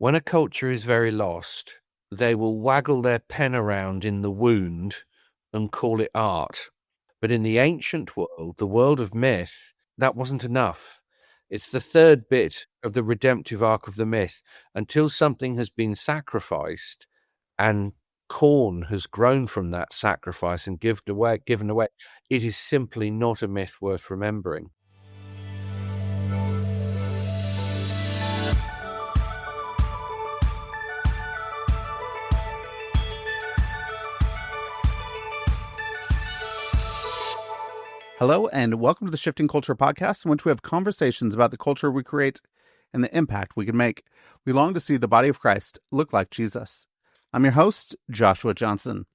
When a culture is very lost, they will waggle their pen around in the wound and call it art. But in the ancient world, the world of myth, that wasn't enough. It's the third bit of the redemptive arc of the myth. Until something has been sacrificed and corn has grown from that sacrifice and given away, it is simply not a myth worth remembering. Hello, and welcome to the Shifting Culture podcast, in which we have conversations about the culture we create and the impact we can make. We long to see the body of Christ look like Jesus. I'm your host, Joshua Johnson.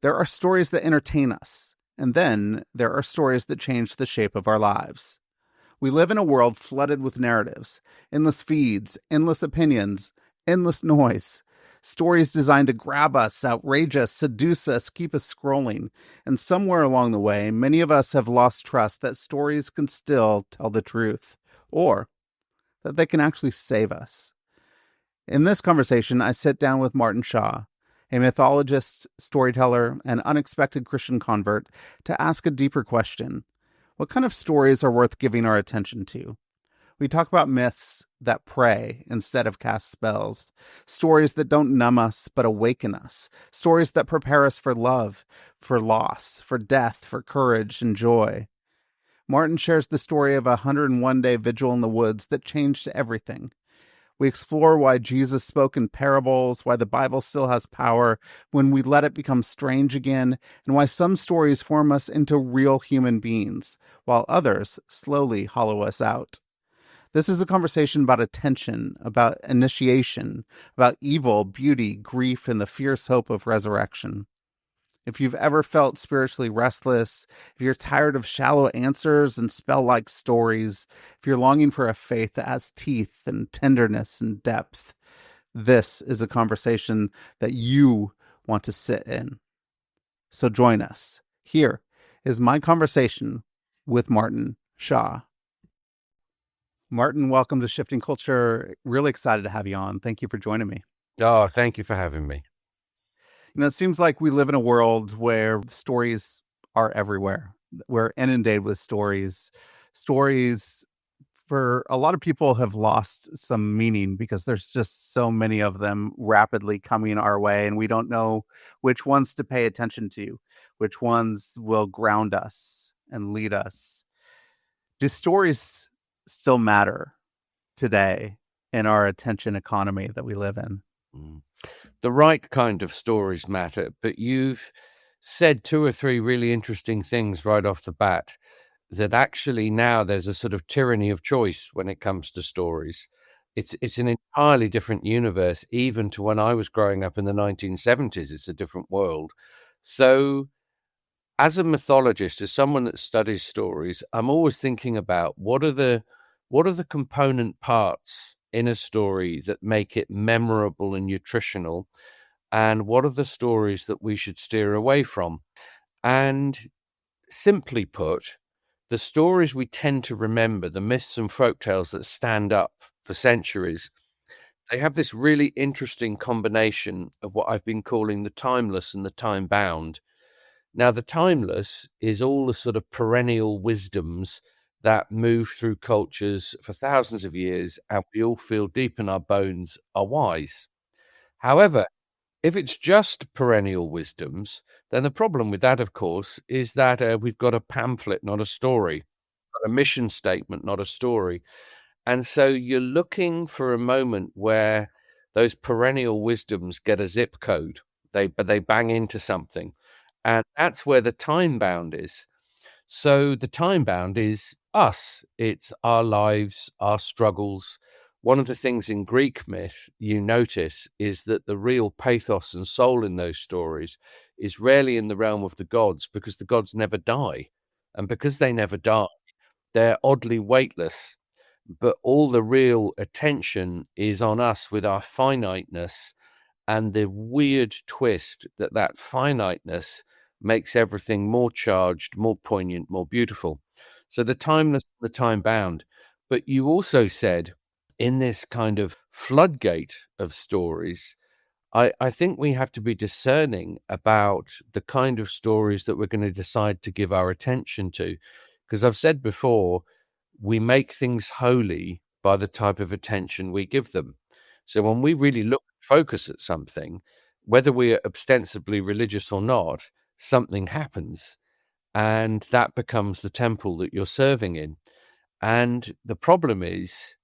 There are stories that entertain us, and then there are stories that change the shape of our lives. We live in a world flooded with narratives, endless feeds, endless opinions, endless noise. Stories designed to grab us, outrage us, seduce us, keep us scrolling. And somewhere along the way, many of us have lost trust that stories can still tell the truth, or that they can actually save us. In this conversation, I sit down with Martin Shaw, a mythologist, storyteller, and unexpected Christian convert, to ask a deeper question. What kind of stories are worth giving our attention to? We talk about myths that pray instead of cast spells, stories that don't numb us but awaken us, stories that prepare us for love, for loss, for death, for courage and joy. Martin shares the story of a 101-day vigil in the woods that changed everything. We explore why Jesus spoke in parables, why the Bible still has power when we let it become strange again, and why some stories form us into real human beings, while others slowly hollow us out. This is a conversation about attention, about initiation, about evil, beauty, grief, and the fierce hope of resurrection. If you've ever felt spiritually restless, if you're tired of shallow answers and spell-like stories, if you're longing for a faith that has teeth and tenderness and depth, this is a conversation that you want to sit in. So join us. Here is my conversation with Martin Shaw. Martin, welcome to Shifting Culture. Really excited to have you on. Thank you for joining me. Oh, thank you for having me. You know, it seems like we live in a world where stories are everywhere. We're inundated with stories. Stories, for a lot of people, have lost some meaning because there's just so many of them rapidly coming our way, and we don't know which ones to pay attention to, which ones will ground us and lead us. Do stories still matter today in our attention economy that we live in? The right kind of stories matter, but you've said two or three really interesting things right off the bat, that actually now there's a sort of tyranny of choice when it comes to stories. It's an entirely different universe, even to when I was growing up in the 1970s. It's a different world. So as a mythologist, as someone that studies stories, I'm always thinking about what are the component parts in a story that make it memorable and nutritional, and what are the stories that we should steer away from. And simply put, the stories we tend to remember, the myths and folktales that stand up for centuries, they have this really interesting combination of what I've been calling the timeless and the time-bound. Now, the timeless is all the sort of perennial wisdoms that move through cultures for thousands of years, and we all feel deep in our bones are wise. However, if it's just perennial wisdoms, then the problem with that, of course, is that we've got a pamphlet, not a story, a mission statement, not a story. And so you're looking for a moment where those perennial wisdoms get a zip code. They bang into something. And that's where the time bound is. So the time bound is us. It's our lives, our struggles. One of the things in Greek myth you notice is that the real pathos and soul in those stories is rarely in the realm of the gods, because the gods never die. And because they never die, they're oddly weightless. But all the real attention is on us with our finiteness, and the weird twist that finiteness makes everything more charged, more poignant, more beautiful. So the timeless, the time bound. But you also said in this kind of floodgate of stories, I think we have to be discerning about the kind of stories that we're going to decide to give our attention to. Because I've said before, we make things holy by the type of attention we give them. So when we really focus at something, whether we are ostensibly religious or not, something happens, and that becomes the temple that you're serving in. And the problem is,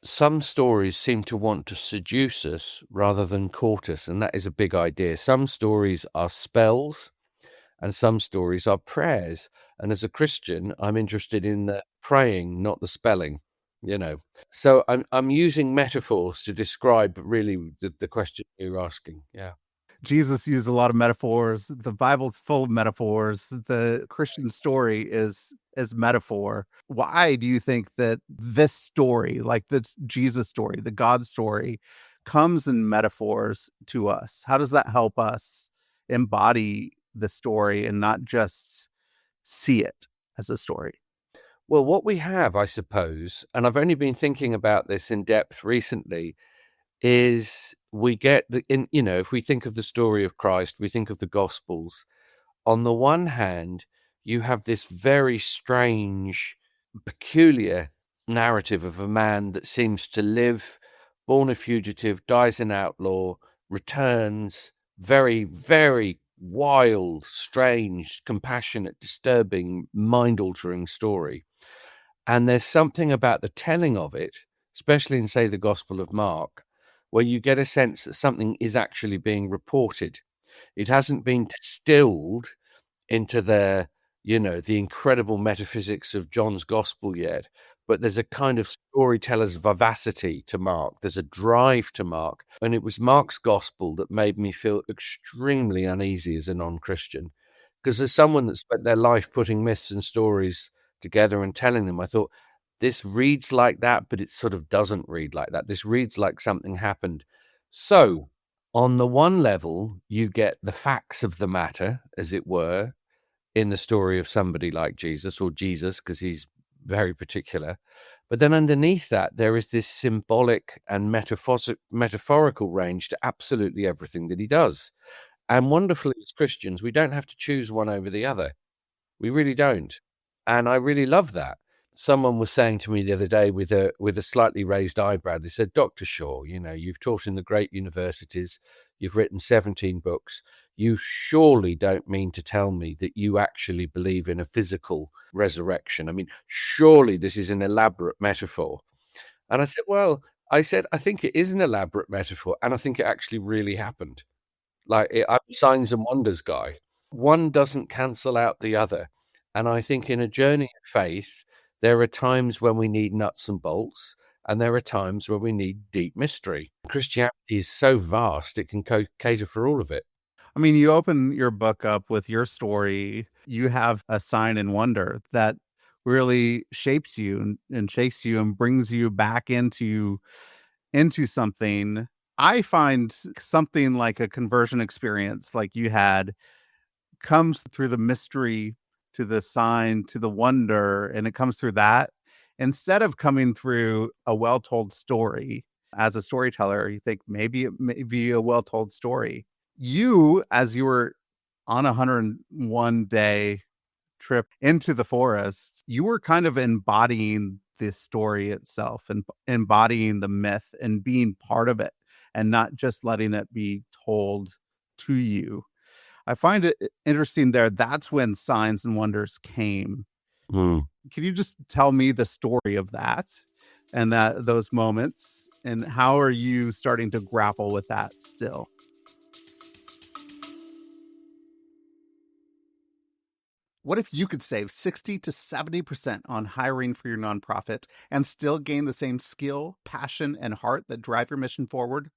some stories seem to want to seduce us rather than court us, and that is a big idea. Some stories are spells, and some stories are prayers. And as a Christian, I'm interested in the praying, not the spelling, you know. So I'm using metaphors to describe really the question you're asking. Yeah. Jesus used a lot of metaphors. The Bible's full of metaphors. The Christian story is metaphor. Why do you think that this story, like the Jesus story, the God story, comes in metaphors to us? How does that help us embody the story and not just see it as a story? Well, what we have, I suppose, and I've only been thinking about this in depth recently, is we get if we think of the story of Christ, we think of the Gospels. On the one hand, you have this very strange, peculiar narrative of a man that seems to live, born a fugitive, dies an outlaw, returns, very, very wild, strange, compassionate, disturbing, mind-altering story. And there's something about the telling of it, especially in, say, the Gospel of Mark, where you get a sense that something is actually being reported. It hasn't been distilled into the incredible metaphysics of John's Gospel yet, but there's a kind of storyteller's vivacity to Mark. There's a drive to Mark. And it was Mark's Gospel that made me feel extremely uneasy as a non-Christian. Because as someone that spent their life putting myths and stories together and telling them, I thought, this reads like that, but it sort of doesn't read like that. This reads like something happened. So, on the one level, you get the facts of the matter, as it were, in the story of somebody like Jesus, or Jesus, because he's very particular. But then underneath that, there is this symbolic and metaphorical range to absolutely everything that he does. And wonderfully, as Christians, we don't have to choose one over the other. We really don't. And I really love that. Someone was saying to me the other day with a slightly raised eyebrow, they said, Dr. Shaw, you've taught in the great universities, you've written 17 books. You surely don't mean to tell me that you actually believe in a physical resurrection. I mean, surely this is an elaborate metaphor. And I said, well, I think it is an elaborate metaphor. And I think it actually really happened. I'm a signs and wonders guy. One doesn't cancel out the other. And I think in a journey of faith, there are times when we need nuts and bolts, and there are times where we need deep mystery. Christianity is so vast, it can cater for all of it. I mean, you open your book up with your story. You have a sign and wonder that really shapes you and shakes you and brings you back into something. I find something like a conversion experience like you had comes through the mystery, to the sign, to the wonder, and it comes through that instead of coming through a well-told story. As a storyteller, you think maybe it may be a well-told story. You, as you were on a 101-day trip into the forest, you were kind of embodying the story itself and embodying the myth and being part of it and not just letting it be told to you. I find it interesting there. That's when Signs and Wonders came. Mm. Can you just tell me the story of that and those moments, and how are you starting to grapple with that still? What if you could save 60 to 70% on hiring for your nonprofit and still gain the same skill, passion, and heart that drive your mission forward?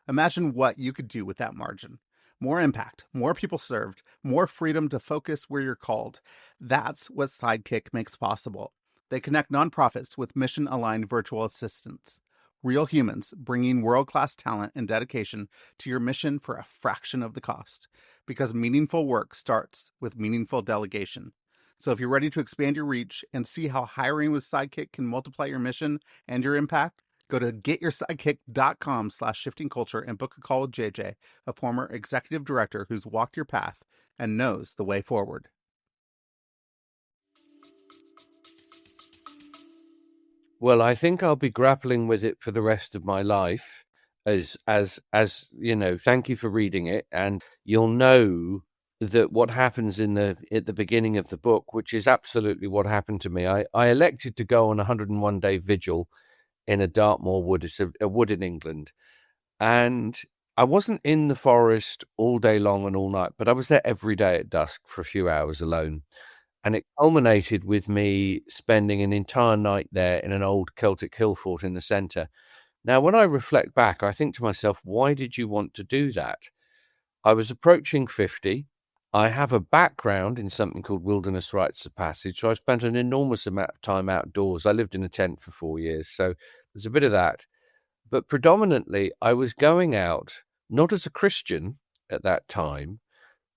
Imagine what you could do with that margin. More impact, more people served, more freedom to focus where you're called. That's what Sidekick makes possible. They connect nonprofits with mission-aligned virtual assistants. Real humans bringing world-class talent and dedication to your mission for a fraction of the cost. Because meaningful work starts with meaningful delegation. So if you're ready to expand your reach and see how hiring with Sidekick can multiply your mission and your impact, Go to getyoursidekick.com/shiftingculture and book a call with JJ, a former executive director who's walked your path and knows the way forward. Well, I think I'll be grappling with it for the rest of my life. As you know, thank you for reading it, and you'll know that what happens at the beginning of the book, which is absolutely what happened to me. I elected to go on a 101-day vigil in a Dartmoor wood. It's a wood in England, and I wasn't in the forest all day long and all night, but I was there every day at dusk for a few hours alone. And it culminated with me spending an entire night there in an old Celtic hill fort in the centre. Now, when I reflect back, I think to myself, why did you want to do that? I was approaching 50. I have a background in something called wilderness rites of passage. So I spent an enormous amount of time outdoors. I lived in a tent for 4 years. So there's a bit of that. But predominantly, I was going out, not as a Christian at that time,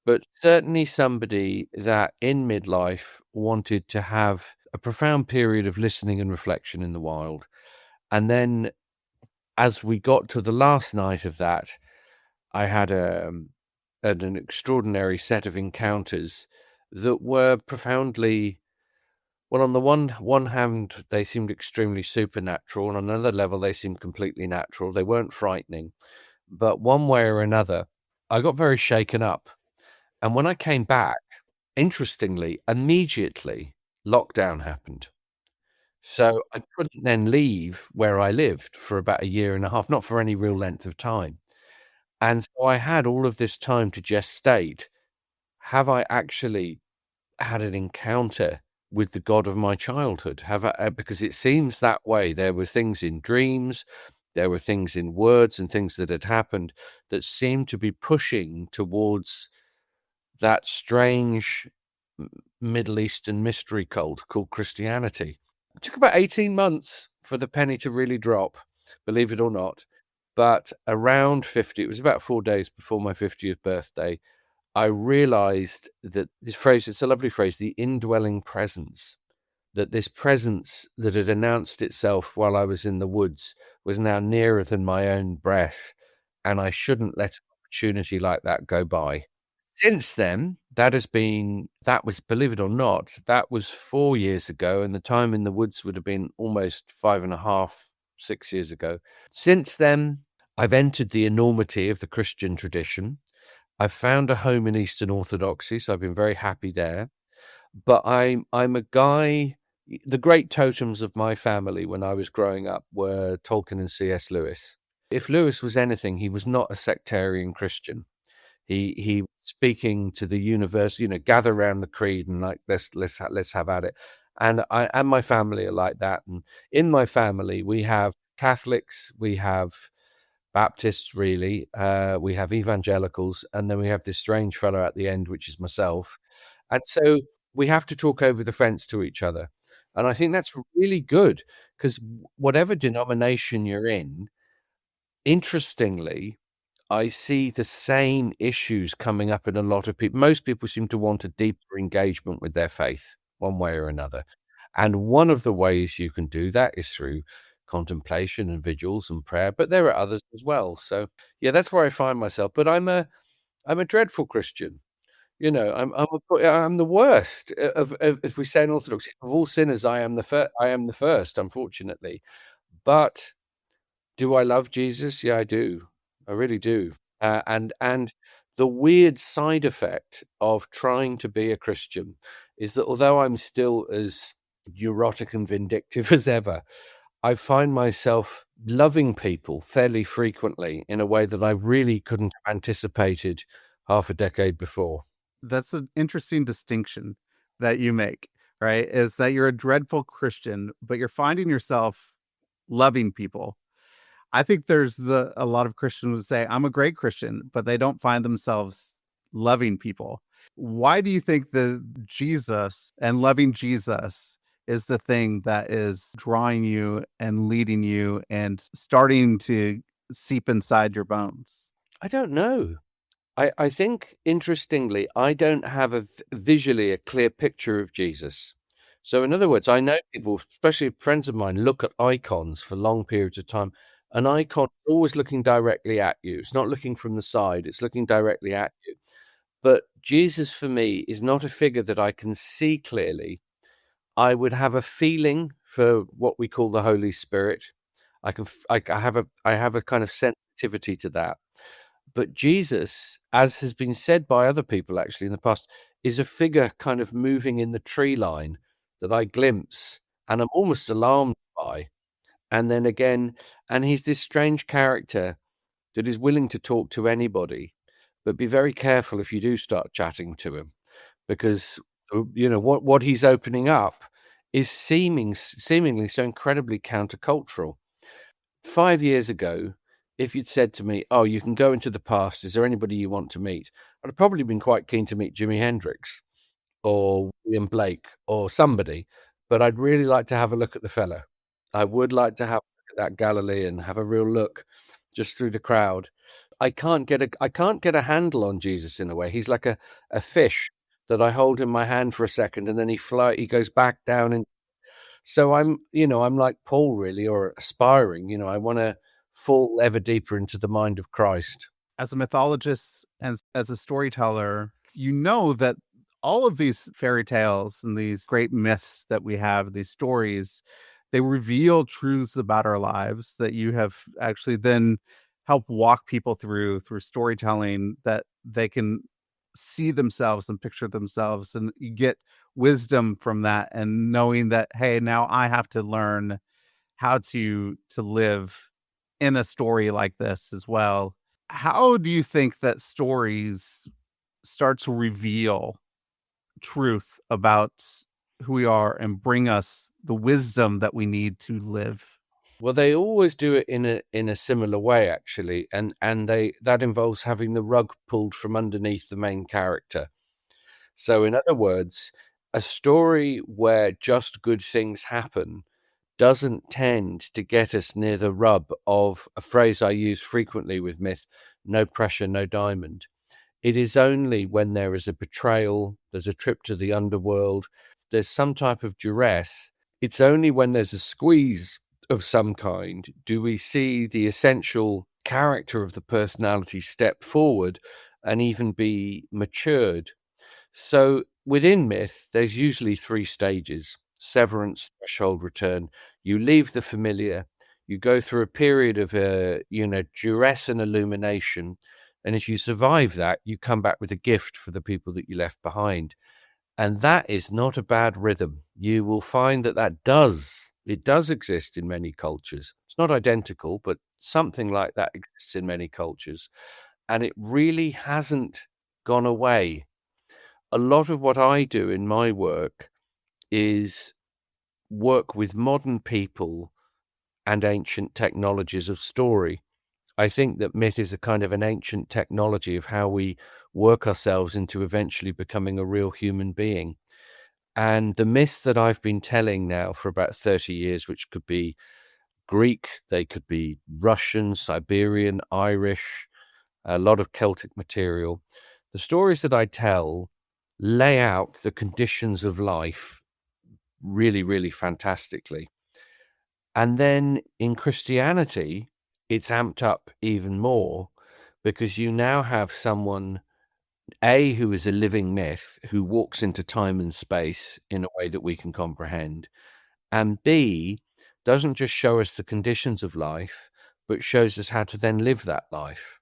but certainly somebody that in midlife wanted to have a profound period of listening and reflection in the wild. And then as we got to the last night of that, I had an extraordinary set of encounters that were profoundly, well, on the one hand, they seemed extremely supernatural. On another level, they seemed completely natural. They weren't frightening. But one way or another, I got very shaken up. And when I came back, interestingly, immediately, lockdown happened. So I couldn't then leave where I lived for about a year and a half, not for any real length of time. And so I had all of this time to gestate. Have I actually had an encounter with the God of my childhood? Because it seems that way. There were things in dreams, there were things in words and things that had happened that seemed to be pushing towards that strange Middle Eastern mystery cult called Christianity. It took about 18 months for the penny to really drop, believe it or not. But around 50, it was about 4 days before my 50th birthday, I realized that this phrase, it's a lovely phrase, the indwelling presence, that this presence that had announced itself while I was in the woods was now nearer than my own breath, and I shouldn't let an opportunity like that go by. Since then, that was, believe it or not, that was 4 years ago, and the time in the woods would have been almost 5.5, 6 years ago. Since then, I've entered the enormity of the Christian tradition. I've found a home in Eastern Orthodoxy, so I've been very happy there. But I'm a guy. The great totems of my family when I was growing up were Tolkien and C.S. Lewis. If Lewis was anything, he was not a sectarian Christian. He was speaking to the universe, gather around the creed and like let's have at it. And I and my family are like that. And in my family, we have Catholics, we have Baptists, really, we have evangelicals, and then we have this strange fellow at the end, which is myself. And so we have to talk over the fence to each other. And I think that's really good because whatever denomination you're in, interestingly, I see the same issues coming up in a lot of people. Most people seem to want a deeper engagement with their faith, one way or another. And one of the ways you can do that is through contemplation and vigils and prayer, but there are others as well. So yeah, that's where I find myself. But I'm a dreadful Christian. I'm the worst of, as we say in Orthodoxy, of all sinners. I am the first, unfortunately. But do I love Jesus? Yeah, I do. I really do. And the weird side effect of trying to be a Christian is that although I'm still as neurotic and vindictive as ever, I find myself loving people fairly frequently in a way that I really couldn't have anticipated half a decade before. That's an interesting distinction that you make, right? Is that you're a dreadful Christian, but you're finding yourself loving people. I think there's a lot of Christians would say, I'm a great Christian, but they don't find themselves loving people. Why do you think the Jesus and loving Jesus is the thing that is drawing you and leading you and starting to seep inside your bones? I don't know. I think, interestingly, I don't have visually a clear picture of Jesus. So in other words, I know people, especially friends of mine, look at icons for long periods of time. An icon is always looking directly at you. It's not looking from the side, it's looking directly at you. But Jesus for me is not a figure that I can see clearly. I would have a feeling for what we call the Holy Spirit. I have a kind of sensitivity to that. But Jesus, as has been said by other people actually in the past, is a figure kind of moving in the tree line that I glimpse and I'm almost alarmed by. And then again, and he's this strange character that is willing to talk to anybody, but be very careful if you do start chatting to him, because what he's opening up is seemingly so incredibly countercultural. 5 years ago, if you'd said to me, "Oh, you can go into the past. Is there anybody you want to meet?" I'd have probably been quite keen to meet Jimi Hendrix or William Blake or somebody, but I'd really like to have a look at the fella. I would like to have a look at that Galilean, have a real look just through the crowd. I can't get a handle on Jesus in a way. He's like a fish that I hold in my hand for a second and then he goes back down. And so I'm like Paul really, or aspiring, I want to fall ever deeper into the mind of Christ. As a mythologist and as a storyteller, you know that all of these fairy tales and these great myths that we have, these stories, they reveal truths about our lives that you have actually then helped walk people through storytelling, that they can see themselves and picture themselves, and you get wisdom from that, and knowing that, hey, now I have to learn how to live in a story like this as well. How do you think that stories start to reveal truth about who we are and bring us the wisdom that we need to live? Well, they always do it in a similar way, actually, and that involves having the rug pulled from underneath the main character. So, in other words, a story where just good things happen doesn't tend to get us near the rub of a phrase I use frequently with myth: no pressure, no diamond. It is only when there is a betrayal, there's a trip to the underworld, there's some type of duress. It's only when there's a squeeze of some kind do we see the essential character of the personality step forward and even be matured. So within myth, there's usually three stages: severance, threshold, return. You leave the familiar, you go through a period of duress and illumination. And if you survive that, you come back with a gift for the people that you left behind. And that is not a bad rhythm. You will find it does exist in many cultures. It's not identical, but something like that exists in many cultures. And it really hasn't gone away. A lot of what I do in my work is work with modern people and ancient technologies of story. I think that myth is a kind of an ancient technology of how we work ourselves into eventually becoming a real human being. And the myths that I've been telling now for about 30 years, which could be Greek, they could be Russian, Siberian, Irish, a lot of Celtic material. The stories that I tell lay out the conditions of life really, really fantastically. And then in Christianity, it's amped up even more because you now have someone, A, who is a living myth, who walks into time and space in a way that we can comprehend, and B, doesn't just show us the conditions of life, but shows us how to then live that life.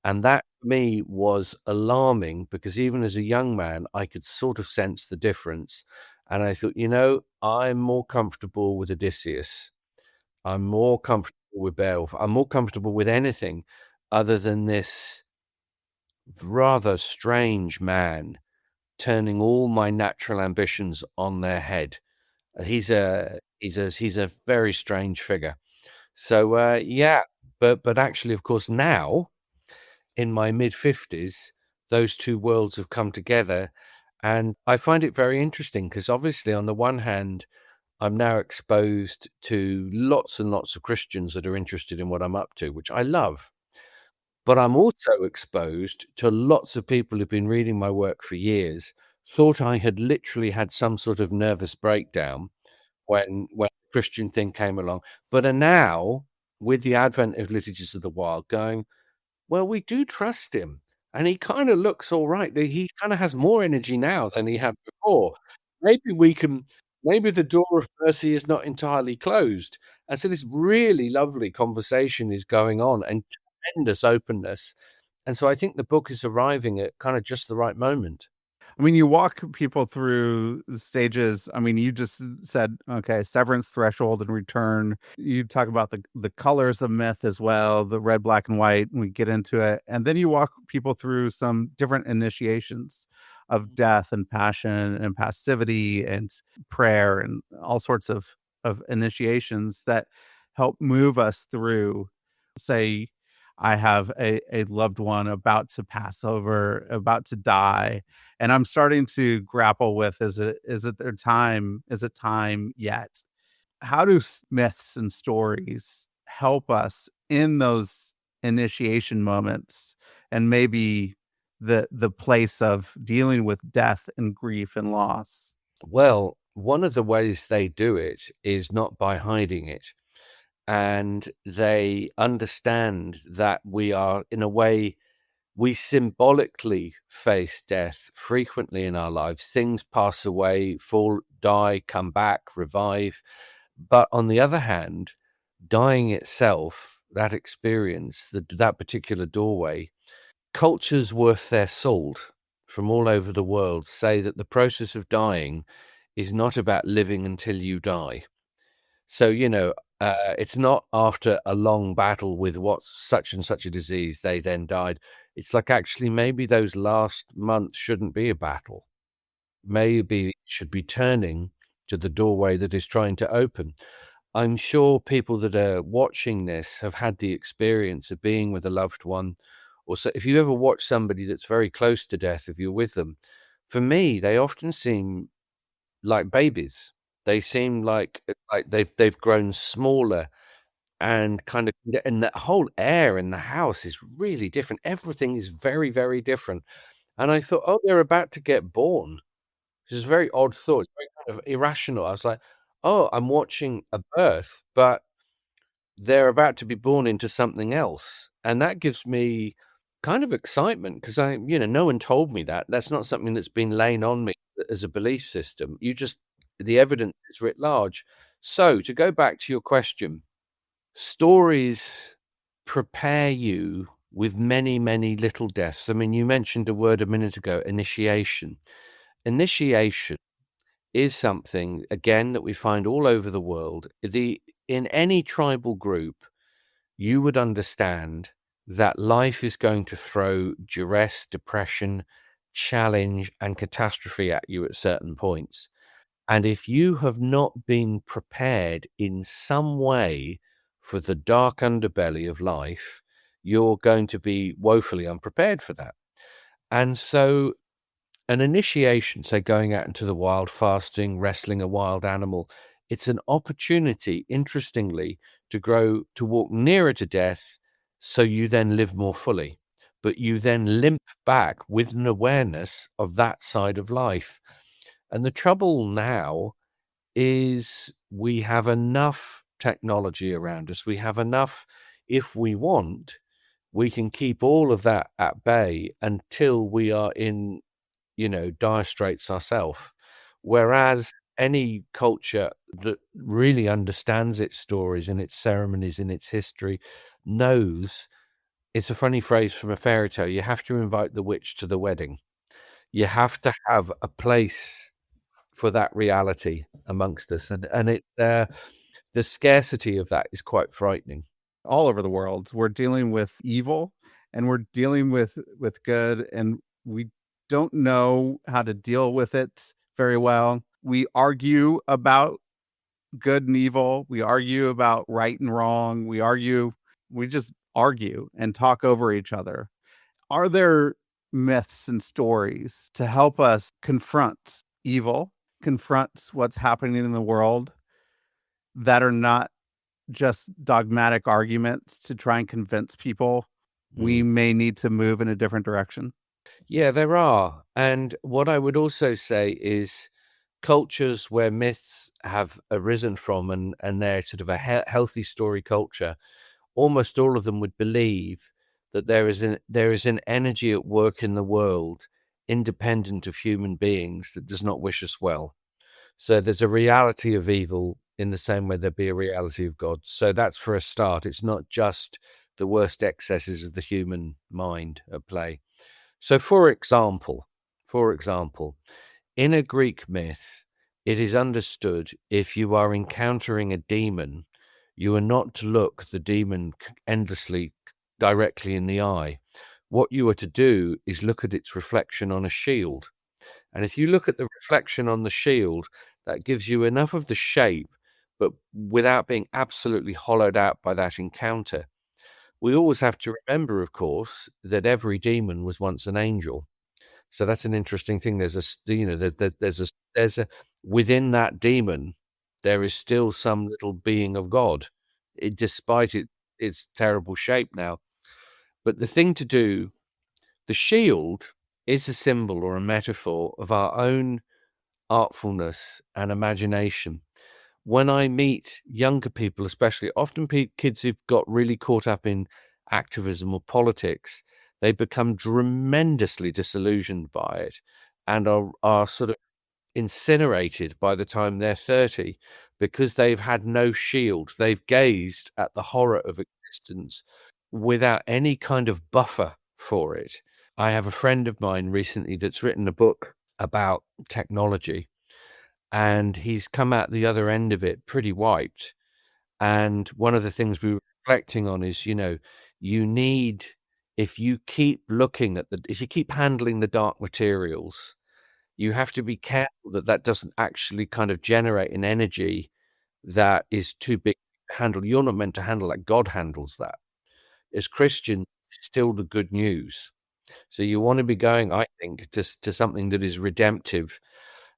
And that for me was alarming because even as a young man, I could sort of sense the difference. And I thought, I'm more comfortable with Odysseus. I'm more comfortable with Beowulf. I'm more comfortable with anything other than this rather strange man turning all my natural ambitions on their head. He's a very strange figure. So yeah, but actually, of course, now in my mid-50s, those two worlds have come together, and I find it very interesting because obviously, on the one hand, I'm now exposed to lots and lots of Christians that are interested in what I'm up to, which I love. But I'm also exposed to lots of people who've been reading my work for years, thought I had literally had some sort of nervous breakdown when the Christian thing came along, but are now, with the advent of Liturgies of the Wild, going, well, we do trust him, and he kind of looks all right. He kind of has more energy now than he had before. Maybe we can. Maybe the door of mercy is not entirely closed, and so this really lovely conversation is going on, and tremendous openness. And so I think the book is arriving at kind of just the right moment. I mean, you walk people through the stages. I mean, you just said, okay, severance, threshold, and return. You talk about the colors of myth as well, the red, black, and white, and we get into it. And then you walk people through some different initiations of death and passion and passivity and prayer and all sorts of initiations that help move us through, say, I have a loved one about to pass over, about to die, and I'm starting to grapple with, is it their time? Is it time yet? How do myths and stories help us in those initiation moments and maybe the place of dealing with death and grief and loss? Well, one of the ways they do it is not by hiding it. And they understand that we are, in a way, we symbolically face death frequently in our lives. Things pass away, fall, die, come back, revive. But on the other hand, dying itself, that experience, that particular doorway, cultures worth their salt from all over the world say that the process of dying is not about living until you die. So, it's not after a long battle with what's such and such a disease, they then died. It's like, actually, maybe those last months shouldn't be a battle. Maybe it should be turning to the doorway that is trying to open. I'm sure people that are watching this have had the experience of being with a loved one. Or so if you ever watch somebody that's very close to death, if you're with them, for me, they often seem like babies. They seem like they've grown smaller and kind of, and that whole air in the house is really different. Everything is very, very different. And I thought, oh, they're about to get born. Which is a very odd thought. It's very kind of irrational. I was like, oh, I'm watching a birth, but they're about to be born into something else. And that gives me kind of excitement because no one told me that. That's not something that's been laying on me as a belief system. The evidence is writ large. So to go back to your question, stories prepare you with many, many little deaths. I mean, you mentioned a word a minute ago, initiation. Initiation is something, again, that we find all over the world. In any tribal group, you would understand that life is going to throw duress, depression, challenge, and catastrophe at you at certain points. And if you have not been prepared in some way for the dark underbelly of life, you're going to be woefully unprepared for that. And so an initiation, say going out into the wild, fasting, wrestling a wild animal, it's an opportunity, interestingly, to walk nearer to death, so you then live more fully. But you then limp back with an awareness of that side of life. And the trouble now is we have enough technology around us. We have enough, if we want, we can keep all of that at bay until we are in dire straits ourselves. Whereas any culture that really understands its stories and its ceremonies and its history knows, it's a funny phrase from a fairy tale, you have to invite the witch to the wedding. You have to have a place for that reality amongst us. And the scarcity of that is quite frightening. All over the world, we're dealing with evil and we're dealing with good, and we don't know how to deal with it very well. We argue about good and evil. We argue about right and wrong. We just argue and talk over each other. Are there myths and stories to help us confront evil, confront what's happening in the world, that are not just dogmatic arguments to try and convince people we Mm. may need to move in a different direction? Yeah, there are. And what I would also say is cultures where myths have arisen from and they're sort of a healthy story culture, almost all of them would believe that there is an energy at work in the world independent of human beings that does not wish us well. So there's a reality of evil in the same way there'd be a reality of God. So that's for a start. It's not just the worst excesses of the human mind at play. So for example, in a Greek myth, it is understood if you are encountering a demon, you are not to look the demon endlessly directly in the eye. What you are to do is look at its reflection on a shield. And if you look at the reflection on the shield, that gives you enough of the shape, but without being absolutely hollowed out by that encounter. We always have to remember, of course, that every demon was once an angel. So that's an interesting thing. There's a within that demon, there is still some little being of God, despite its terrible shape now. But the thing to do, the shield is a symbol or a metaphor of our own artfulness and imagination. When I meet younger people, especially often kids who've got really caught up in activism or politics, they become tremendously disillusioned by it and are sort of incinerated by the time they're 30 because they've had no shield. They've gazed at the horror of existence without any kind of buffer for it. I have a friend of mine recently that's written a book about technology, and he's come out the other end of it pretty wiped. And one of the things we were reflecting on is, you need, if you keep if you keep handling the dark materials, you have to be careful that that doesn't actually kind of generate an energy that is too big to handle. You're not meant to handle that. God handles that. As Christians, it's still the good news. So you want to be going, I think, to something that is redemptive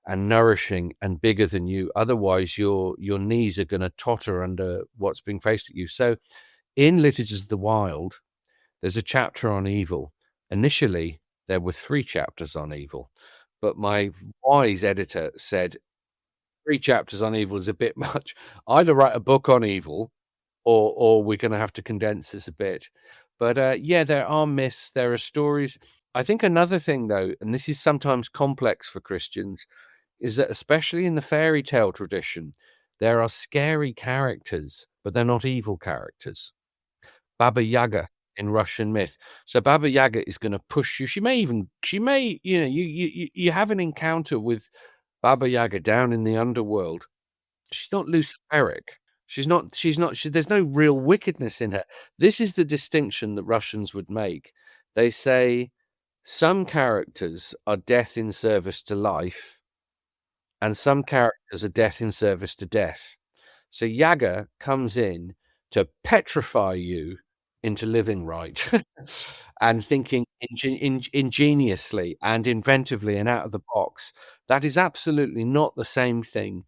and nourishing and bigger than you. Otherwise, your knees are going to totter under what's being faced at you. So in Liturgies of the Wild, there's a chapter on evil. Initially, there were 3 chapters on evil, but my wise editor said 3 chapters on evil is a bit much. Either write a book on evil, or we're going to have to condense this a bit. But yeah, there are myths, there are stories. I think another thing, though, and this is sometimes complex for Christians, is that especially in the fairy tale tradition, there are scary characters, but they're not evil characters. Baba Yaga in Russian myth. So Baba Yaga is going to push you. She may, you have an encounter with Baba Yaga down in the underworld. She's not Luciferic. There's no real wickedness in her. This is the distinction that Russians would make. They say some characters are death in service to life, and some characters are death in service to death. So Yaga comes in to petrify you into living right and thinking ingeniously and inventively and out of the box. That is absolutely not the same thing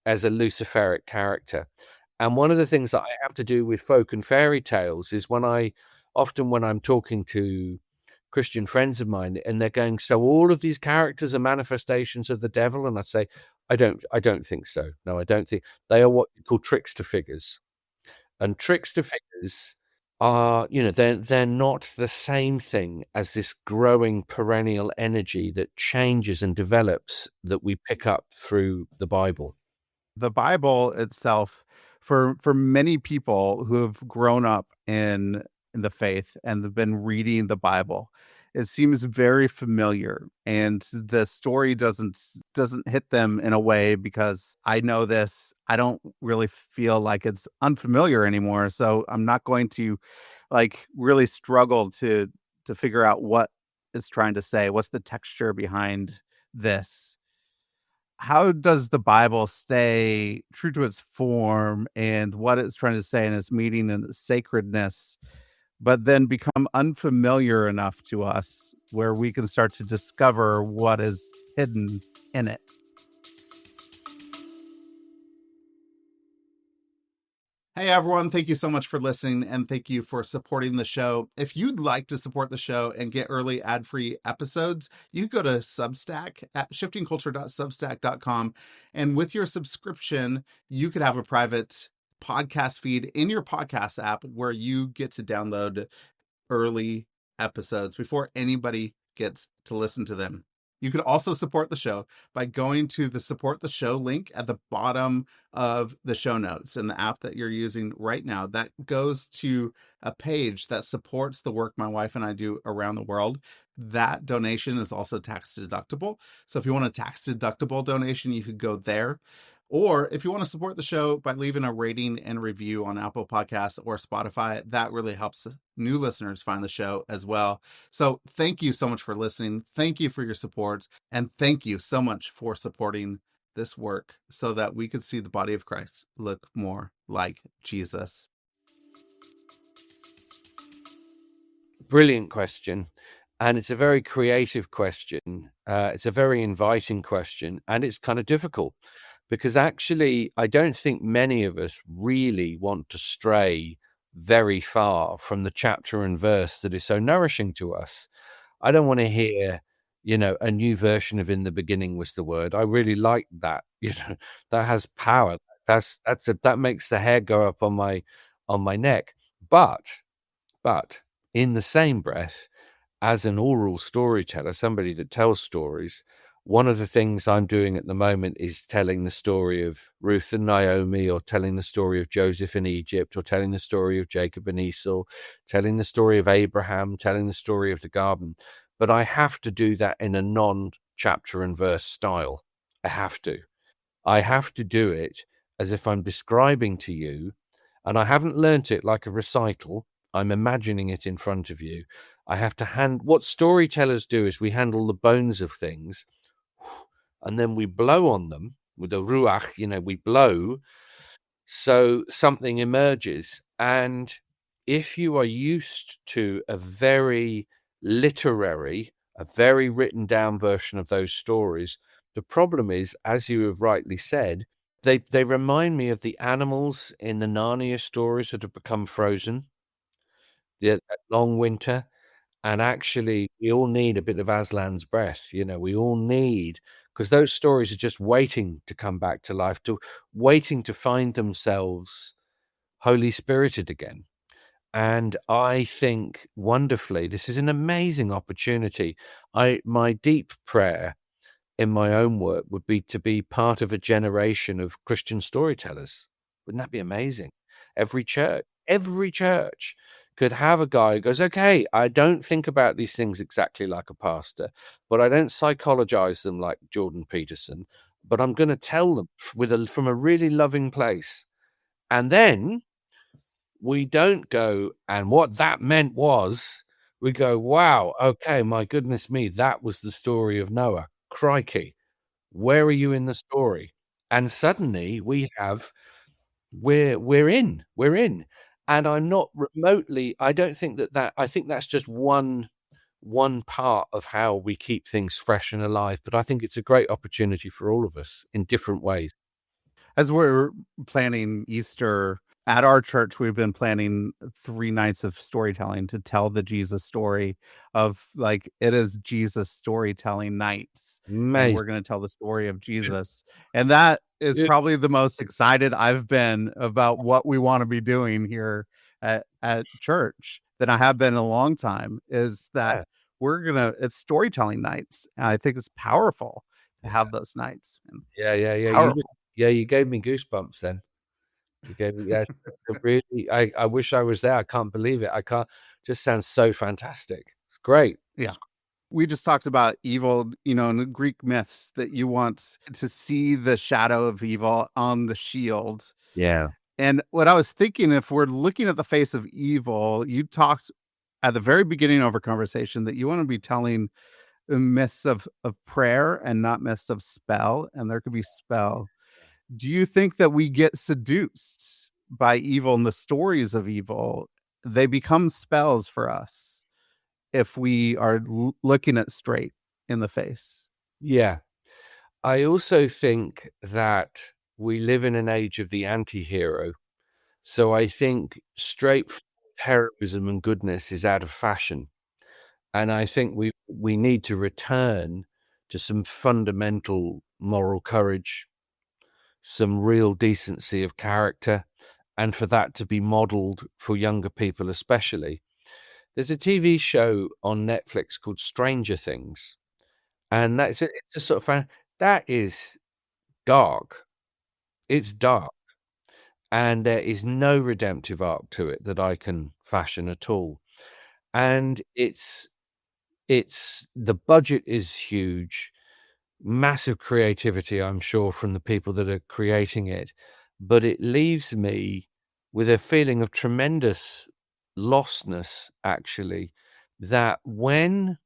as a Luciferic character. And one of the things that I have to do with folk and fairy tales is when I'm talking to Christian friends of mine and they're going, so all of these characters are manifestations of the devil? And I say, I don't think so. No, I don't think they are what you call trickster figures. And trickster figures are, they're not the same thing as this growing perennial energy that changes and develops that we pick up through the Bible. The Bible itself, for many people who have grown up in the faith and have been reading the Bible, it seems very familiar, and the story doesn't hit them in a way because I know this. I don't really feel like it's unfamiliar anymore, so I'm not going to like really struggle to figure out what it's trying to say. What's the texture behind this? How does the Bible stay true to its form and what it's trying to say in its meaning and its sacredness, but then become unfamiliar enough to us where we can start to discover what is hidden in it? Hey everyone, thank you so much for listening and thank you for supporting the show. If you'd like to support the show and get early ad-free episodes, you go to Substack at shiftingculture.substack.com, and with your subscription, you could have a private podcast feed in your podcast app where you get to download early episodes before anybody gets to listen to them. You could also support the show by going to the support the show link at the bottom of the show notes in the app that you're using right now. That goes to a page that supports the work my wife and I do around the world. That donation is also tax deductible. So if you want a tax deductible donation, you could go there. Or if you want to support the show by leaving a rating and review on Apple Podcasts or Spotify, that really helps new listeners find the show as well. So thank you so much for listening. Thank you for your support. And thank you so much for supporting this work so that we could see the body of Christ look more like Jesus. Brilliant question. And it's a very creative question. It's a very inviting question. And it's kind of difficult because actually, I don't think many of us really want to stray very far from the chapter and verse that is so nourishing to us. I don't want to hear, a new version of "In the beginning was the Word." I really like that. That has power. That makes the hair go up on my neck. But in the same breath, as an oral storyteller, somebody that tells stories, one of the things I'm doing at the moment is telling the story of Ruth and Naomi, or telling the story of Joseph in Egypt, or telling the story of Jacob and Esau, telling the story of Abraham, telling the story of the garden. But I have to do that in a non-chapter and verse style. I have to. I have to do it as if I'm describing to you, and I haven't learnt it like a recital. I'm imagining it in front of you. I have to what storytellers do is we handle the bones of things, and then we blow on them with the ruach, we blow, so something emerges. And if you are used to a very literary, a very written down version of those stories, the problem is, as you have rightly said, they remind me of the animals in the Narnia stories that have become frozen, the long winter. And actually, we all need a bit of Aslan's breath. We all need, because those stories are just waiting to come back to life, waiting to find themselves Holy Spirited again. And I think wonderfully, this is an amazing opportunity. My deep prayer in my own work would be to be part of a generation of Christian storytellers. Wouldn't that be amazing? Every church could have a guy who goes, okay, I don't think about these things exactly like a pastor, but I don't psychologize them like Jordan Peterson, but I'm going to tell them from a really loving place. And then we don't go, and what that meant was, we go, wow, okay, my goodness me, that was the story of Noah. Crikey, where are you in the story? And suddenly we're in. And I'm not remotely, I don't think I think that's just one part of how we keep things fresh and alive. But I think it's a great opportunity for all of us in different ways. As we're planning Easter at our church, we've been planning 3 nights of storytelling to tell the Jesus story of, like, it is Jesus storytelling nights, and Amazing. we're going to tell the story of Jesus. And that is probably the most excited I've been about what we want to be doing here at church than I have been in a long time, is that it's storytelling nights. And I think it's powerful to have those nights. And Yeah. powerful. You gave me goosebumps then. You gave me, yes, really, I wish I was there. I can't believe it. I can't, just sounds so fantastic. It's great. Yeah. We just talked about evil, in the Greek myths, that you want to see the shadow of evil on the shield. Yeah. And what I was thinking, if we're looking at the face of evil, you talked at the very beginning of our conversation that you want to be telling myths of prayer and not myths of spell, and there could be spell. Do you think that we get seduced by evil and the stories of evil? They become spells for us if we are looking it straight in the face. Yeah. I also think that we live in an age of the anti-hero. So I think straight heroism and goodness is out of fashion. And I think we need to return to some fundamental moral courage, some real decency of character, and for that to be modeled for younger people especially. There's a TV show on Netflix called Stranger Things, and it's a sort of that is dark. It's dark, and there is no redemptive arc to it that I can fashion at all. And it's the budget is huge, massive creativity, I'm sure, from the people that are creating it, but it leaves me with a feeling of tremendous lostness, actually, that when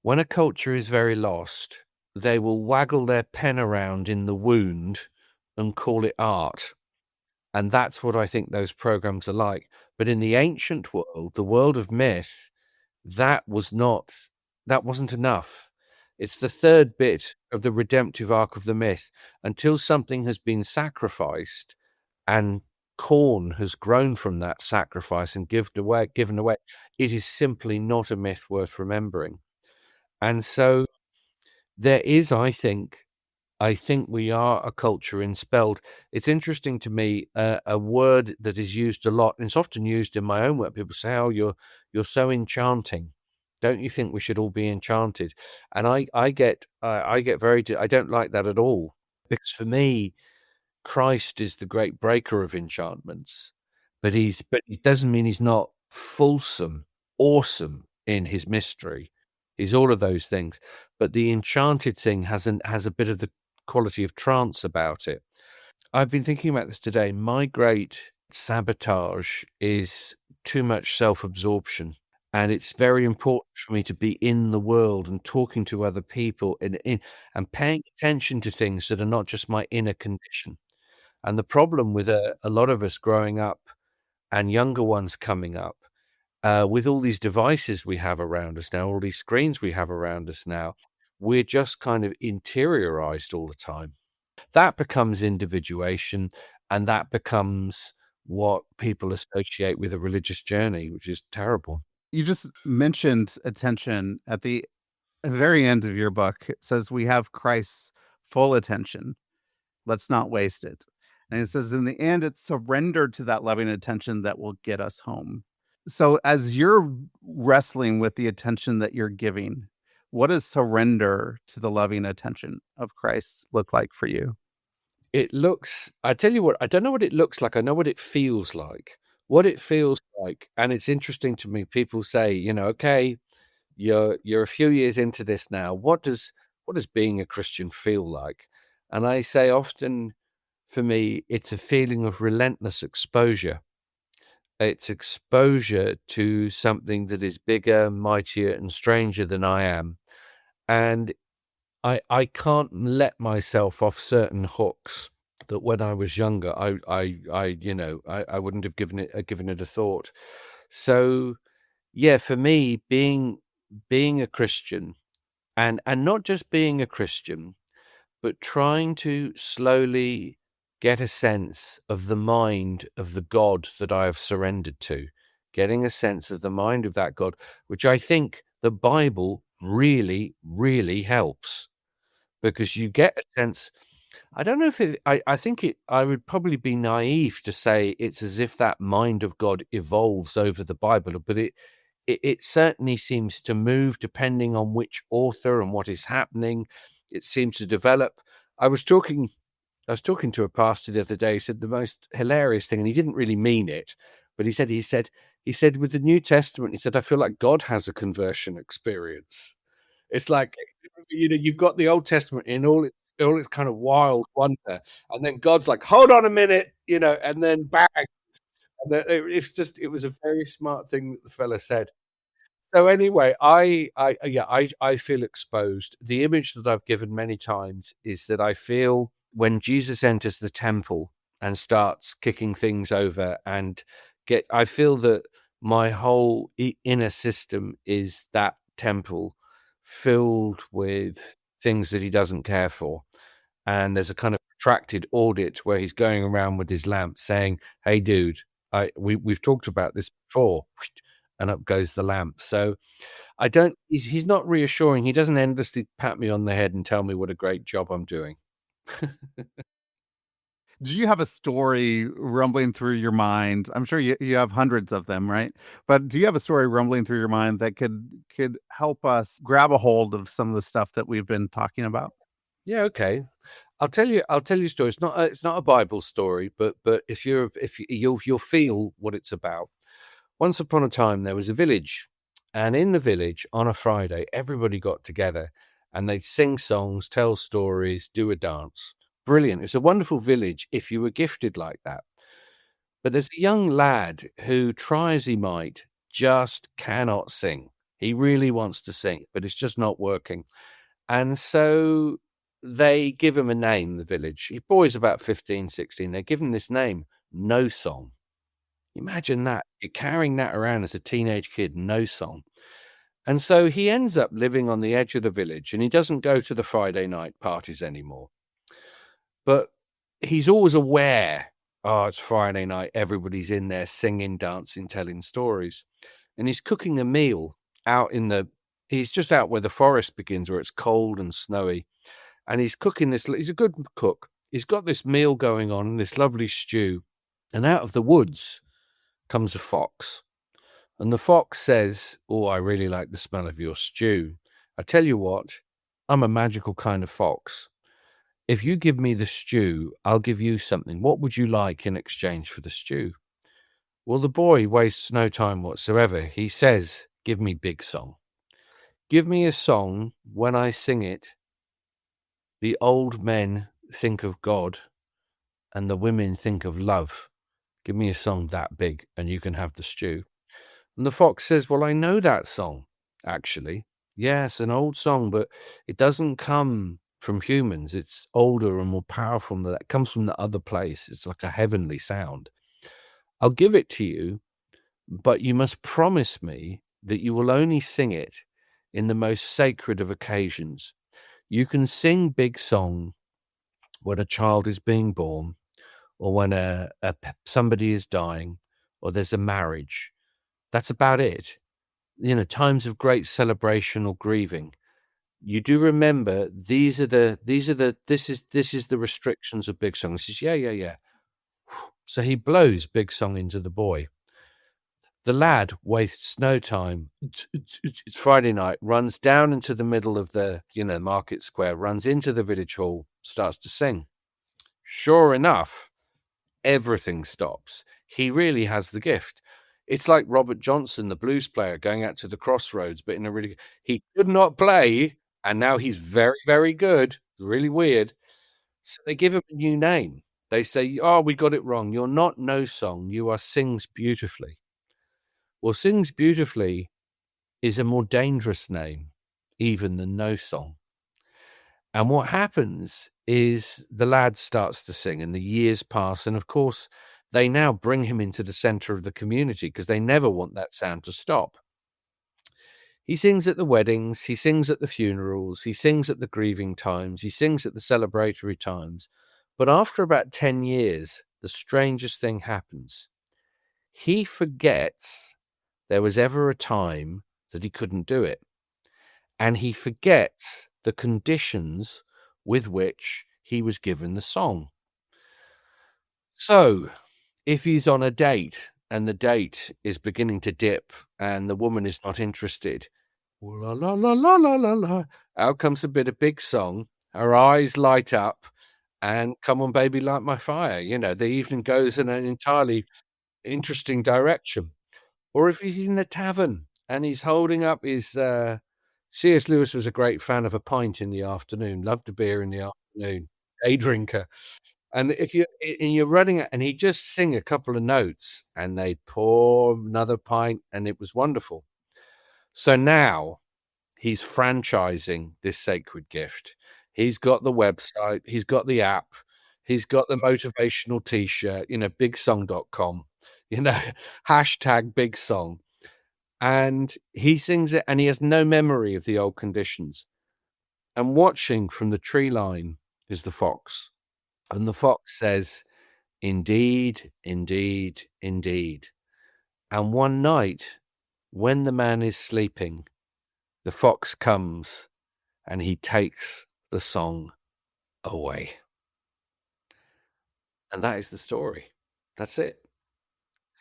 a culture is very lost, they will waggle their pen around in the wound and call it art. And that's what I think those programs are like. But in the ancient world, the world of myth, that wasn't enough. It's the third bit of the redemptive arc of the myth. Until something has been sacrificed and corn has grown from that sacrifice and given away, it is simply not a myth worth remembering. And so there is, I think we are a culture enspelled. It's interesting to me, a word that is used a lot, and it's often used in my own work. People say, "Oh, you're so enchanting. Don't you think we should all be enchanted?" And I get very, I don't like that at all, because for me, Christ is the great breaker of enchantments, but it doesn't mean he's not fulsome, awesome in his mystery. He's all of those things, but the enchanted thing has a bit of the quality of trance about it. I've been thinking about this today. My great sabotage is too much self-absorption. And it's very important for me to be in the world and talking to other people and paying attention to things that are not just my inner condition. And the problem with a lot of us growing up and younger ones coming up, with all these devices we have around us now, all these screens we have around us now, we're just kind of interiorized all the time. That becomes individuation, and that becomes what people associate with a religious journey, which is terrible. You just mentioned attention at the very end of your book. It says, "We have Christ's full attention. Let's not waste it." And it says, in the end, it's surrender to that loving attention that will get us home. So, as you're wrestling with the attention that you're giving, what does surrender to the loving attention of Christ look like for you? It looks, I tell you what, I don't know what it looks like. I know what it feels like. What it feels like, and it's interesting to me. People say, okay, you're a few years into this now. What does being a Christian feel like? And I say often, for me, it's a feeling of relentless exposure. It's exposure to something that is bigger, mightier, and stranger than I am. And I can't let myself off certain hooks that when I was younger, I wouldn't have given it a thought. So yeah, for me, being a Christian, and not just being a Christian, but trying to slowly get a sense of the mind of the God that I have surrendered to, getting a sense of the mind of that God, which I think the Bible really, really helps, because you get a sense. I don't know if I think I would probably be naive to say it's as if that mind of God evolves over the Bible, but it certainly seems to move depending on which author and what is happening. It seems to develop. I was talking to a pastor the other day who said the most hilarious thing, and he didn't really mean it, but he said with the New Testament, he said, I feel like God has a conversion experience. It's like, you've got the Old Testament in all its kind of wild wonder, and then God's like, hold on a minute, and then bang. And then it was a very smart thing that the fella said. So anyway, I feel exposed. The image that I've given many times is that I feel when Jesus enters the temple and starts kicking things over I feel that my whole inner system is that temple filled with things that he doesn't care for. and there's a kind of protracted audit where he's going around with his lamp saying, "Hey, dude, we've talked about this before," and up goes the lamp. So I don't. He's not reassuring. He doesn't endlessly pat me on the head and tell me what a great job I'm doing. Do you have a story rumbling through your mind? I'm sure you have hundreds of them, right? But do you have a story rumbling through your mind that could help us grab a hold of some of the stuff that we've been talking about? Yeah, okay. I'll tell you a story. It's not a Bible story, but you'll feel what it's about. Once upon a time, there was a village, and in the village on a Friday, everybody got together and they'd sing songs, tell stories, do a dance. Brilliant. It's a wonderful village if you were gifted like that. But there's a young lad who, try as he might, just cannot sing. He really wants to sing, but it's just not working. And so they give him a name, the village. He boy's about 15, 16. They give him this name, No Song. Imagine that. You're carrying that around as a teenage kid, No Song. And so he ends up living on the edge of the village, and he doesn't go to the Friday night parties anymore. But he's always aware, oh, it's Friday night. Everybody's in there singing, dancing, telling stories. And he's cooking a meal he's just out where the forest begins, where it's cold and snowy. And he's cooking this. He's a good cook. He's got this meal going on, this lovely stew. And out of the woods comes a fox. And the fox says, "Oh, I really like the smell of your stew. I tell you what, I'm a magical kind of fox. If you give me the stew, I'll give you something. What would you like in exchange for the stew?" Well, the boy wastes no time whatsoever. He says, "Give me Big Song. Give me a song. When I sing it, the old men think of God and the women think of love. Give me a song that big and you can have the stew." And the fox says, "Well, I know that song, actually. Yes, an old song, but it doesn't come from humans. It's older and more powerful than that. It comes from the other place. It's like a heavenly sound. I'll give it to you, but you must promise me that you will only sing it in the most sacred of occasions. You can sing Big Song when a child is being born, or when somebody is dying, or there's a marriage. That's about it. Times of great celebration or grieving. You do remember this is the restrictions of Big Song." He says, "Yeah, yeah, yeah." So he blows Big Song into the boy. The lad wastes no time. It's Friday night, runs down into the middle of the market square, runs into the village hall, starts to sing. Sure enough, everything stops. He really has the gift. It's like Robert Johnson, the blues player, going out to the crossroads, but he could not play, and now he's very, very good. It's really weird. So they give him a new name. They say, "Oh, we got it wrong. You're not No Song. You are Sings Beautifully." Well, Sings Beautifully is a more dangerous name even than No Song. And what happens is the lad starts to sing and the years pass. And of course, they now bring him into the center of the community because they never want that sound to stop. He sings at the weddings, he sings at the funerals, he sings at the grieving times, he sings at the celebratory times. But after about 10 years, the strangest thing happens. He forgets there was ever a time that he couldn't do it. And he forgets the conditions with which he was given the song. So, if he's on a date and the date is beginning to dip and the woman is not interested, la la la la la la la, out comes a bit of Big Song. Her eyes light up, and "Come on, baby, light my fire." The evening goes in an entirely interesting direction. Or if he's in the tavern and he's holding up his C.S. Lewis was a great fan of a pint in the afternoon, loved a beer in the afternoon, day drinker. And you're running it, and he'd just sing a couple of notes and they'd pour another pint, and it was wonderful. So now he's franchising this sacred gift. He's got the website, he's got the app, he's got the motivational t-shirt, bigsong.com, hashtag Big Song. And he sings it, and he has no memory of the old conditions. And watching from the tree line is the fox. And the fox says, "Indeed, indeed, indeed." And one night, when the man is sleeping, the fox comes and he takes the song away. And that is the story. That's it.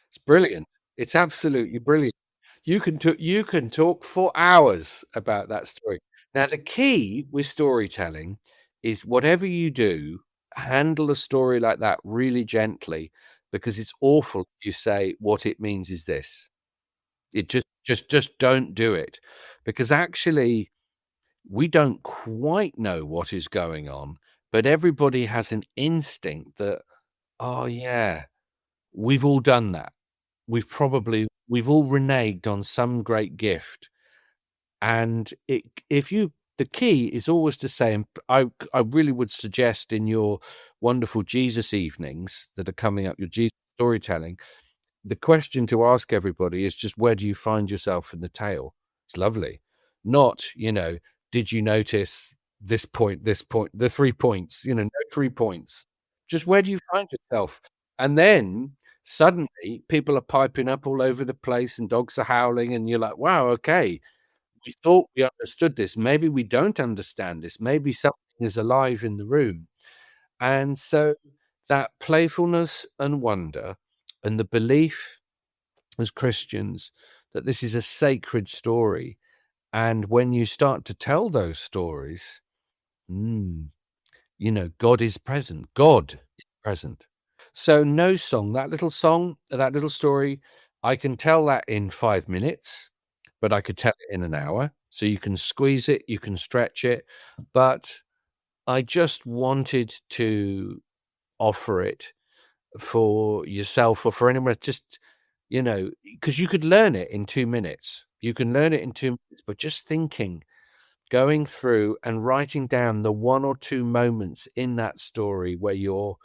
It's brilliant. It's absolutely brilliant. You can talk for hours about that story. Now, the key with storytelling is whatever you do, handle a story like that really gently, because it's awful if you say what it means is this. It just don't do it, because actually we don't quite know what is going on, but everybody has an instinct that, oh yeah, we've all done that. We've all reneged on some great gift. And the key is always to say, and I really would suggest in your wonderful Jesus evenings that are coming up, your Jesus storytelling, the question to ask everybody is just, where do you find yourself in the tale? It's lovely. Not, did you notice this point, the 3 points, no 3 points. Just where do you find yourself? And then suddenly people are piping up all over the place and dogs are howling and you're like, wow, okay, we thought we understood this. Maybe we don't understand this. Maybe something is alive in the room. And so that playfulness and wonder and the belief as Christians that this is a sacred story. And when you start to tell those stories, God is present. God is present. So no song, that little story, I can tell that in 5 minutes, but I could tell it in an hour. So you can squeeze it, you can stretch it. But I just wanted to offer it for yourself or for anyone, just, because you could learn it in 2 minutes. You can learn it in 2 minutes, but just going through and writing down the 1 or 2 moments in that story where your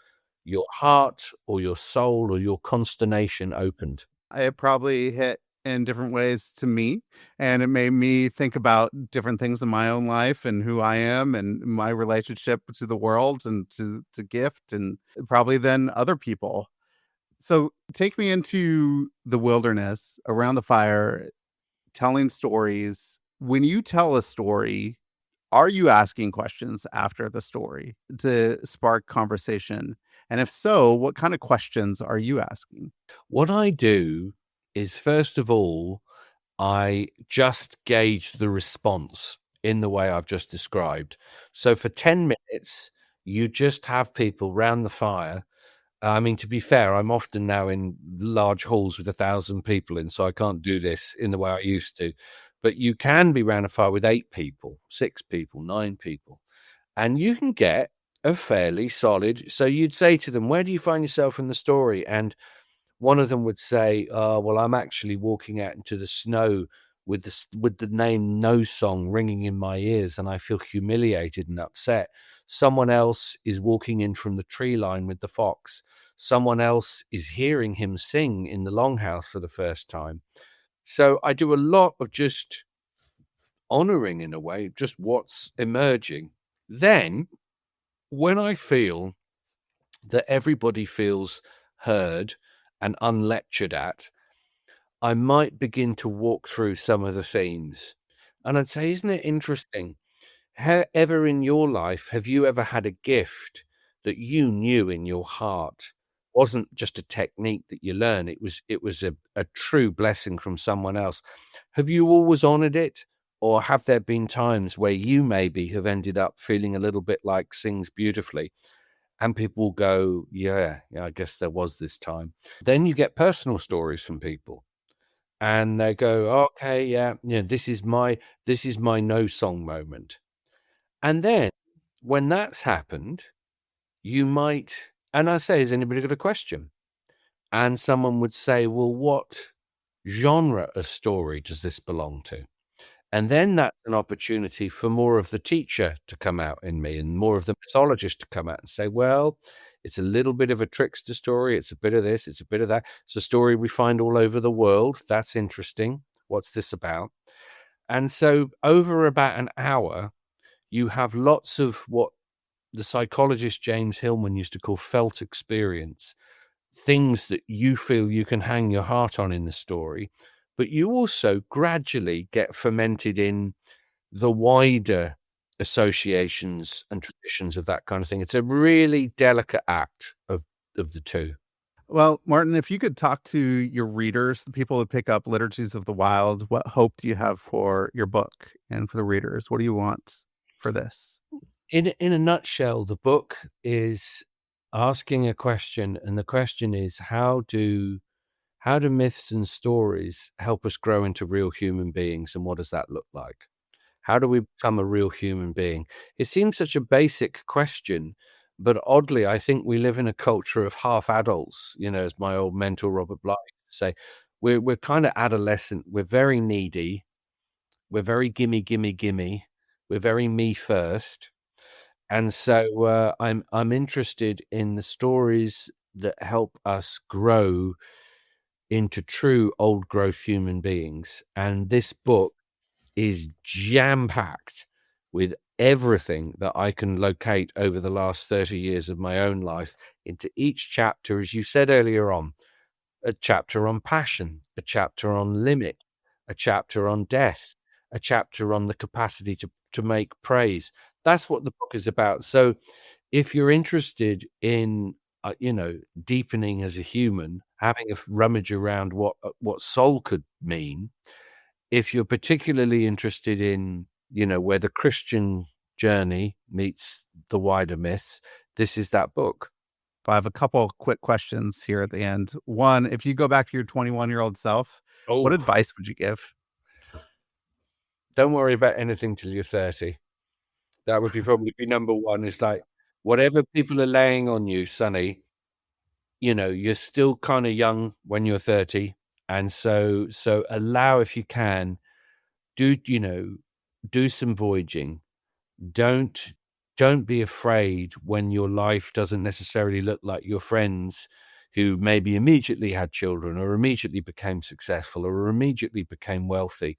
heart or your soul or your consternation opened. It probably hit in different ways to me, and it made me think about different things in my own life and who I am and my relationship to the world and to gift and probably then other people. So take me into the wilderness around the fire, telling stories. When you tell a story, are you asking questions after the story to spark conversation? And if so, what kind of questions are you asking? What I do is, first of all, I just gauge the response in the way I've just described. So for 10 minutes, you just have people round the fire. I mean, to be fair, I'm often now in large halls with 1,000 people in, so I can't do this in the way I used to. But you can be round a fire with 8 people, 6 people, 9 people, and you can get a fairly solid. So you'd say to them, where do you find yourself in the story? And one of them would say, well, I'm actually walking out into the snow with the name No Song ringing in my ears, and I feel humiliated and upset. Someone else is walking in from the tree line with the fox. Someone else is hearing him sing in the longhouse for the first time. So I do a lot of just honoring, in a way, just what's emerging. Then, when I feel that everybody feels heard and unlectured at, I might begin to walk through some of the themes. And I'd say, isn't it interesting? Ever in your life, have you ever had a gift that you knew in your heart wasn't just a technique that you learn? It was a true blessing from someone else. Have you always honored it? Or have there been times where you maybe have ended up feeling a little bit like sings beautifully? And people will go, yeah, I guess there was this time. Then you get personal stories from people. And they go, okay, yeah, this is my no song moment. And then when that's happened, you might, and I say, has anybody got a question? And someone would say, well, what genre of story does this belong to? And then that's an opportunity for more of the teacher to come out in me and more of the mythologist to come out and say, well, it's a little bit of a trickster story. It's a bit of this. It's a bit of that. It's a story we find all over the world. That's interesting. What's this about? And so over about an hour, you have lots of what the psychologist James Hillman used to call felt experience, things that you feel you can hang your heart on in the story, but you also gradually get fermented in the wider associations and traditions of that kind of thing. It's a really delicate act of the two. Well, Martin, if you could talk to your readers, the people who pick up Liturgies of the Wild, what hope do you have for your book and for the readers? What do you want for this? In a nutshell, the book is asking a question, and the question is how do myths and stories help us grow into real human beings, and what does that look like? How do we become a real human being? It seems such a basic question, but oddly, I think we live in a culture of half adults, as my old mentor Robert Bly used to say. We're kind of adolescent. We're very needy. We're very gimme, gimme, gimme. We're very me first. And so I'm interested in the stories that help us grow into true old growth human beings. And this book is jam-packed with everything that I can locate over the last 30 years of my own life into each chapter, as you said earlier on, a chapter on passion, a chapter on limit, a chapter on death, a chapter on the capacity to make praise. That's what the book is about. So if you're interested in, deepening as a human, having a rummage around what soul could mean, if you're particularly interested in, where the Christian journey meets the wider myths, this is that book. I have a couple quick questions here at the end. One, if you go back to your 21-year-old self, what Oh, advice would you give? don't worry about anything till you're 30. That would probably be number one. It's like, whatever people are laying on you, Sonny, you're still kind of young when you're 30. And so allow, if you can, do some voyaging. Don't don't be afraid when your life doesn't necessarily look like your friends who maybe immediately had children or immediately became successful or immediately became wealthy.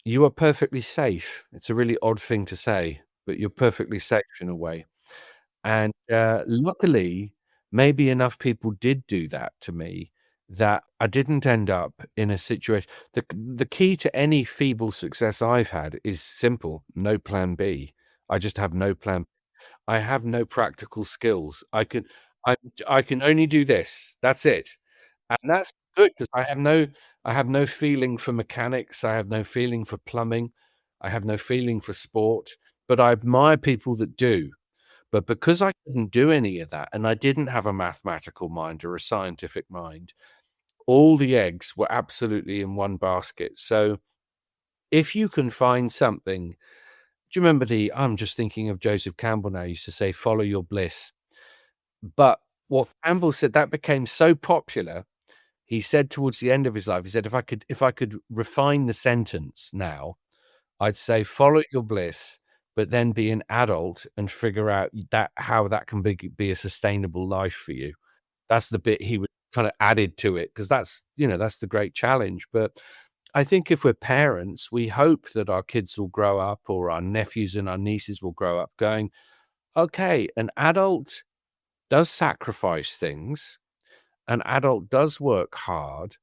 You are perfectly safe. It's a really odd thing to say, but you're perfectly safe in a way. And luckily, maybe enough people did do that to me that I didn't end up in a situation. The key to any feeble success I've had is simple: no plan B. I just have no plan. I have no practical skills. I I can only do this. That's it. And that's good because I have no feeling for mechanics. I have no feeling for plumbing. I have no feeling for sport, but I admire people that do. But because I couldn't do any of that, and I didn't have a mathematical mind or a scientific mind, all the eggs were absolutely in one basket. So if you can find something, do you remember I'm just thinking of Joseph Campbell now, used to say, follow your bliss. But what Campbell said, that became so popular, he said towards the end of his life, he said, if I could refine the sentence now, I'd say follow your bliss, but then be an adult and figure out that how that can be a sustainable life for you. That's the bit he would kind of added to it, because that's the great challenge. But I think if we're parents, we hope that our kids will grow up, or our nephews and our nieces will grow up going, okay, an adult does sacrifice things, an adult does work hard,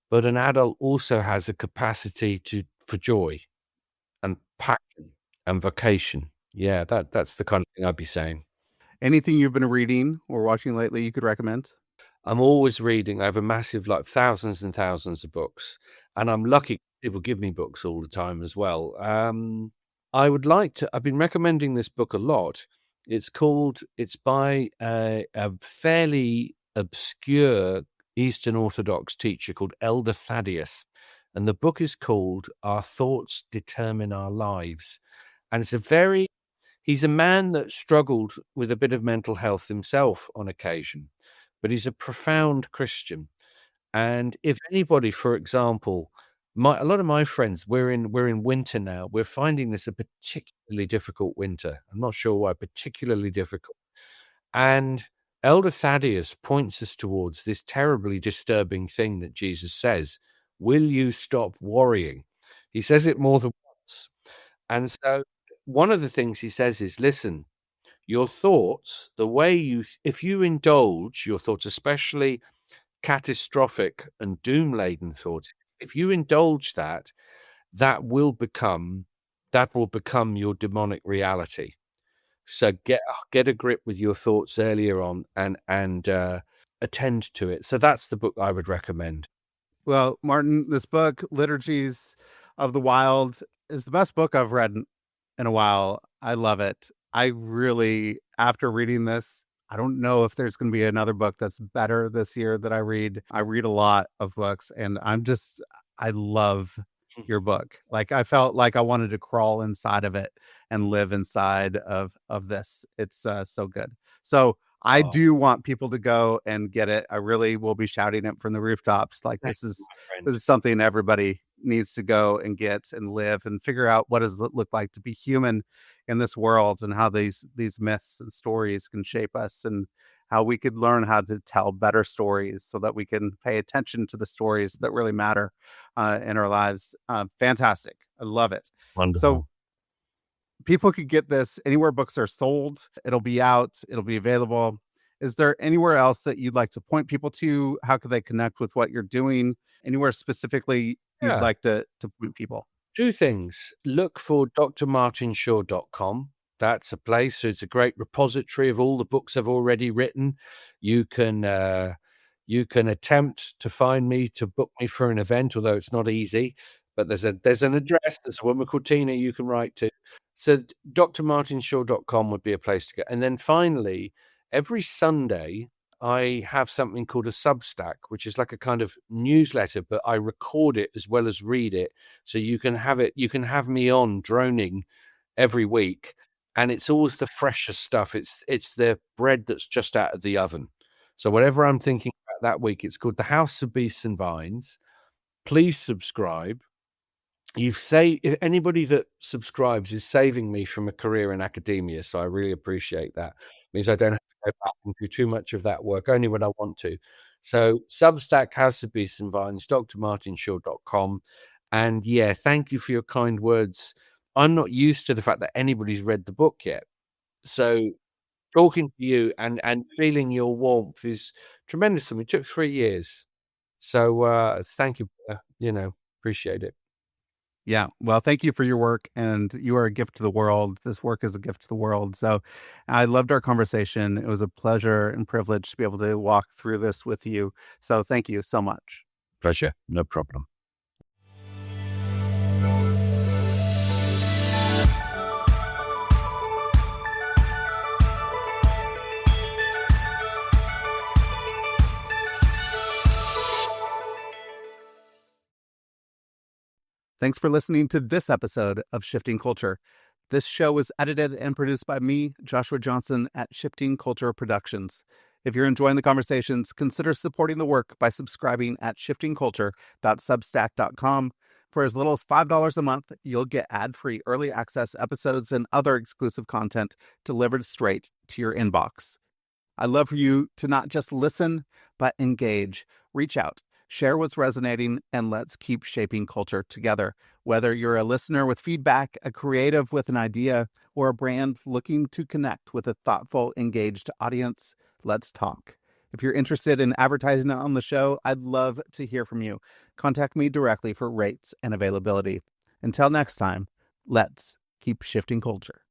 but an adult also has a capacity for joy and passion and vocation. Yeah, that's the kind of thing I'd be saying. Anything you've been reading or watching lately you could recommend? I'm always reading. I have a massive, like, thousands and thousands of books, and I'm lucky people give me books all the time as well. I've been recommending this book a lot. It's by a fairly obscure Eastern Orthodox teacher called Elder Thaddeus, and the book is called Our Thoughts Determine Our Lives. And he's a man that struggled with a bit of mental health himself on occasion, but he's a profound Christian. And if anybody, for example, a lot of my friends, we're in winter now. We're finding this a particularly difficult winter. I'm not sure why, particularly difficult. And Elder Thaddeus points us towards this terribly disturbing thing that Jesus says: will you stop worrying? He says it more than once. And so one of the things he says is, listen, your thoughts, the way if you indulge your thoughts, especially catastrophic and doom-laden thoughts, if you indulge that, that will become your demonic reality. So get a grip with your thoughts earlier on and attend to it. So that's the book I would recommend. Well, Martin, this book, Liturgies of the Wild, is the best book I've read in a while. I love it. I really, after reading this, I don't know if there's going to be another book that's better this year that I read. I read a lot of books, and I love your book. Like, I felt like I wanted to crawl inside of it and live inside of this. It's so good. So I Oh, do want people to go and get it. I really will be shouting it from the rooftops. Like, thank this you, is my friend. this is something everybody needs to go and get and live and figure out what does it look like to be human in this world, and how these myths and stories can shape us, and how we could learn how to tell better stories so that we can pay attention to the stories that really matter in our lives. Fantastic. I love it. So Wonderful. people could get this anywhere books are sold. It'll be out, it'll be available. Is there anywhere else that you'd like to point people to? How could they connect with what you're doing? Anywhere specifically you'd Yeah. like to point people? Two things. Look for drmartinshaw.com. That's a place. It's a great repository of all the books I've already written. You can attempt to find me, to book me for an event, although it's not easy. But there's an address. There's a woman called Tina you can write to. So drmartinshaw.com would be a place to go. And then finally, every Sunday I have something called a Substack, which is like a kind of newsletter, but I record it as well as read it. So you can have me on droning every week, and it's always the freshest stuff. It's the bread that's just out of the oven. So whatever I'm thinking about that week, it's called The House of Beasts and Vines. Please subscribe. If anybody that subscribes is saving me from a career in academia, so I really appreciate that. It means I don't have to go back and do too much of that work, only when I want to. So Substack, House of Beasts and Vines, drmartinshaw.com. And yeah, thank you for your kind words. I'm not used to the fact that anybody's read the book yet. So talking to you and feeling your warmth is tremendous for me. It took 3 years. So thank you. Appreciate it. Yeah. Well, thank you for your work, and you are a gift to the world. This work is a gift to the world. So I loved our conversation. It was a pleasure and privilege to be able to walk through this with you. So thank you so much. Pleasure. No problem. Thanks for listening to this episode of Shifting Culture. This show was edited and produced by me, Joshua Johnson, at Shifting Culture Productions. If you're enjoying the conversations, consider supporting the work by subscribing at shiftingculture.substack.com. For as little as $5 a month, you'll get ad-free early access episodes and other exclusive content delivered straight to your inbox. I'd love for you to not just listen, but engage. Reach out. Share what's resonating, and let's keep shaping culture together. Whether you're a listener with feedback, a creative with an idea, or a brand looking to connect with a thoughtful, engaged audience, let's talk. If you're interested in advertising on the show, I'd love to hear from you. Contact me directly for rates and availability. Until next time, let's keep shifting culture.